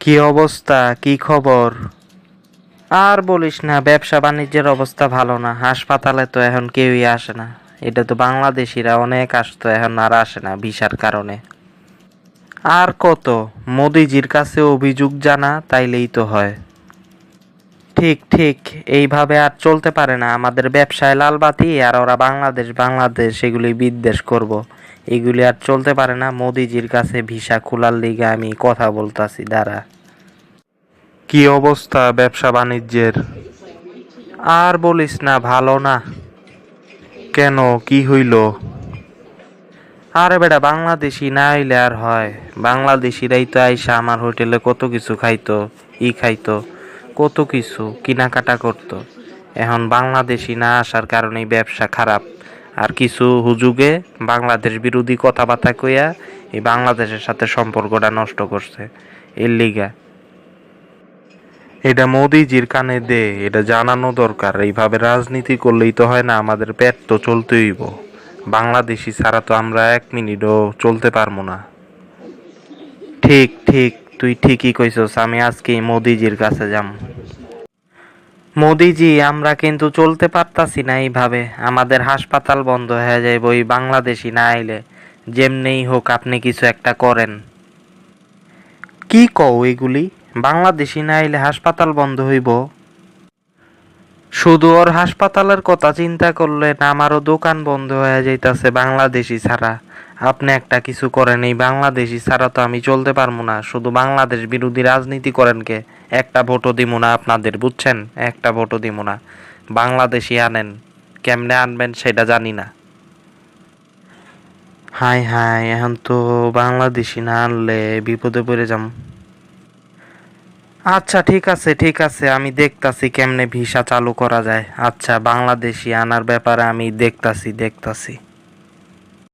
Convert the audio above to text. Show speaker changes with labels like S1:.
S1: কি অবস্থা? কি খবর? আর বলিস না, ব্যবসা বাণিজ্যের অবস্থা ভালো না। হাসপাতালে তো এখন কেউই আসে না। এটা তো বাংলাদেশিরা অনেক আসতো, এখন আর আসে না ভিসার কারণে। আর কত? মোদিজির কাছে অভিযোগ জানা, তাইলেই তো হয়। ঠিক ঠিক, এইভাবে আর চলতে পারে না। আমাদের ব্যবসায় লালবাতি, আর ওরা বাংলাদেশ বাংলাদেশ এগুলি বিদ্বেষ করব। এগুলি আর চলতে পারে না। মোদিজির কাছে ভিসা খোলার লিগে আমি কথা বলতাছি, দাঁড়া। কি অবস্থা ব্যবসা বাণিজ্যের? আর বলিস না, ভালো না। কেন, কি হইল? আরে বেটা, বাংলাদেশি না আইলে আর হয়? বাংলাদেশিরাই তো আইসা আমার হোটেলে কত কিছু খাইতো, খাইতো, কত কিছু কেনাকাটা করতো। এখন বাংলাদেশি না আসার কারণেই ব্যবসা খারাপ। আর কিছু হুজুগে বাংলাদেশ বিরোধী কথাবার্তা কইয়া এই বাংলাদেশের সাথে সম্পর্কটা নষ্ট করছে, এর লিগা। এটা মোদিজির কানে দে, এটা জানানো দরকার। এইভাবে রাজনীতি করলেই তো হয় না, আমাদের পেট তো চলতেই হইব। বাংলাদেশি ছাড়া তো আমরা এক মিনিটও চলতে পারবো না। ঠিক ঠিক, তুই ঠিকই কইছস। আমি আজকেই মোদিজির কাছে যাম। মোদিজি, আমরা কিন্তু চলতে পারতাছি না এইভাবে। আমাদের হাসপাতাল বন্ধ হয়ে যাইব ওই বাংলাদেশি না আইলে। যেমনেই হোক আপনি কিছু একটা করেন। কি কও এগুলি? বাংলাদেশি না আইলে হাসপাতাল বন্ধ হইব? শুধু ওর হাসপাতালের কথা চিন্তা করলে আমারও দোকান বন্ধ হয়ে যাইতাছে বাংলাদেশি ছাড়া। আপনি একটা কিছু করেন, এই বাংলাদেশি ছাড়া তো আমি চলতে পারবো না। শুধু বাংলাদেশ বিরোধী রাজনীতি করেন কে? একটা ভোটও দিব না আপনাদের, বুঝছেন? একটা ভোটও দিব না। বাংলাদেশি আনেন, কেমনে আনবেন সেটা জানি না। হাই হাই, এখন তো বাংলাদেশি না আনলে বিপদে পড়ে যাম। আচ্ছা ঠিক আছে ঠিক আছে, আমি দেখতাছি কেমনে ভিসা চালু করা যায়। আচ্ছা, বাংলাদেশি আনার ব্যাপারে আমি দেখতাছি।